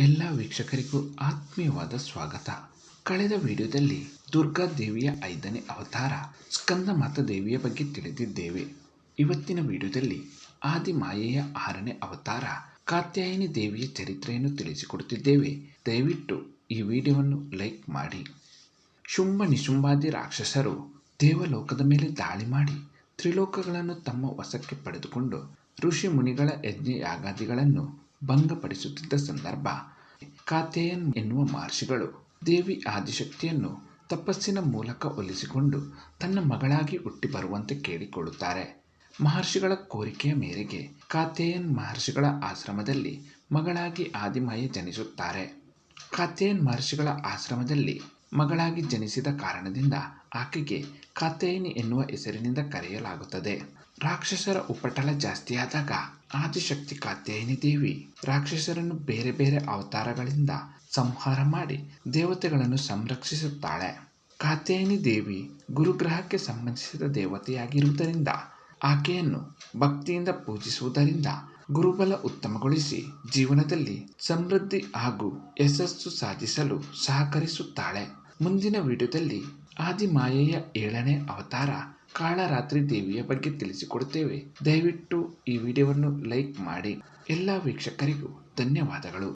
ಎಲ್ಲ ವೀಕ್ಷಕರಿಗೂ ಆತ್ಮೀಯವಾದ ಸ್ವಾಗತ. ಕಳೆದ ವಿಡಿಯೋದಲ್ಲಿ ದುರ್ಗಾ ದೇವಿಯ 5ನೇ ಅವತಾರ ಸ್ಕಂದಮಾತಾ ದೇವಿಯ ಬಗ್ಗೆ ತಿಳಿದಿದ್ದೇವೆ. ಇವತ್ತಿನ ವಿಡಿಯೋದಲ್ಲಿ ಆದಿಮಾಯೆಯ 6ನೇ ಅವತಾರ ಕಾತ್ಯಾಯಿನಿ ದೇವಿಯ ಚರಿತ್ರೆಯನ್ನು ತಿಳಿಸಿಕೊಡುತ್ತಿದ್ದೇವೆ. ದಯವಿಟ್ಟು ಈ ವಿಡಿಯೋವನ್ನು ಲೈಕ್ ಮಾಡಿ. ಶುಂಭ ನಿಶುಂಭಾದಿ ರಾಕ್ಷಸರು ದೇವಲೋಕದ ಮೇಲೆ ದಾಳಿ ಮಾಡಿ ತ್ರಿಲೋಕಗಳನ್ನು ತಮ್ಮ ವಶಕ್ಕೆ ಪಡೆದುಕೊಂಡು ಋಷಿ ಮುನಿಗಳ ಯಜ್ಞ ಯಾಗಾದಿಗಳನ್ನು ಭಂಗಪಡಿಸುತ್ತಿದ್ದ ಸಂದರ್ಭ ಕಾತ್ಯಾಯನ್ ಎನ್ನುವ ಮಹರ್ಷಿಗಳು ದೇವಿ ಆದಿಶಕ್ತಿಯನ್ನು ತಪಸ್ಸಿನ ಮೂಲಕ ಒಲಿಸಿಕೊಂಡು ತನ್ನ ಮಗಳಾಗಿ ಹುಟ್ಟಿ ಬರುವಂತೆ ಕೇಳಿಕೊಳ್ಳುತ್ತಾರೆ. ಮಹರ್ಷಿಗಳ ಕೋರಿಕೆಯ ಮೇರೆಗೆ ಕಾತ್ಯಾಯನ್ ಮಹರ್ಷಿಗಳ ಆಶ್ರಮದಲ್ಲಿ ಮಗಳಾಗಿ ಆದಿಮಾಯೆ ಜನಿಸುತ್ತಾರೆ. ಕಾತ್ಯಾಯನ್ ಮಹರ್ಷಿಗಳ ಆಶ್ರಮದಲ್ಲಿ ಮಗಳಾಗಿ ಜನಿಸಿದ ಕಾರಣದಿಂದ ಆಕೆಗೆ ಕಾತ್ಯಾಯಿನಿ ಎನ್ನುವ ಹೆಸರಿನಿಂದ ಕರೆಯಲಾಗುತ್ತದೆ. ರಾಕ್ಷಸರ ಉಪಟಳ ಜಾಸ್ತಿಯಾದಾಗ ಆದಿಶಕ್ತಿ ಕಾತ್ಯಾಯಿನಿ ದೇವಿ ರಾಕ್ಷಸರನ್ನು ಬೇರೆ ಬೇರೆ ಅವತಾರಗಳಿಂದ ಸಂಹಾರ ಮಾಡಿ ದೇವತೆಗಳನ್ನು ಸಂರಕ್ಷಿಸುತ್ತಾಳೆ. ಕಾತ್ಯಾಯಿನಿ ದೇವಿ ಗುರುಗ್ರಹಕ್ಕೆ ಸಂಬಂಧಿಸಿದ ದೇವತೆಯಾಗಿರುವುದರಿಂದ ಆಕೆಯನ್ನು ಭಕ್ತಿಯಿಂದ ಪೂಜಿಸುವುದರಿಂದ ಗುರುಬಲ ಉತ್ತಮಗೊಳಿಸಿ ಜೀವನದಲ್ಲಿ ಸಮೃದ್ಧಿ ಹಾಗೂ ಯಶಸ್ಸು ಸಾಧಿಸಲು ಸಹಕರಿಸುತ್ತಾಳೆ. ಮುಂದಿನ ವಿಡಿಯೋದಲ್ಲಿ ಆದಿಮಾಯೆಯ 7ನೇ ಅವತಾರ ಕಾಳರಾತ್ರಿ ದೇವಿಯ ಬಗ್ಗೆ ತಿಳಿಸಿಕೊಡುತ್ತೇವೆ. ದಯವಿಟ್ಟು ಈ ವಿಡಿಯೋವನ್ನು ಲೈಕ್ ಮಾಡಿ. ಎಲ್ಲ ವೀಕ್ಷಕರಿಗೂ ಧನ್ಯವಾದಗಳು.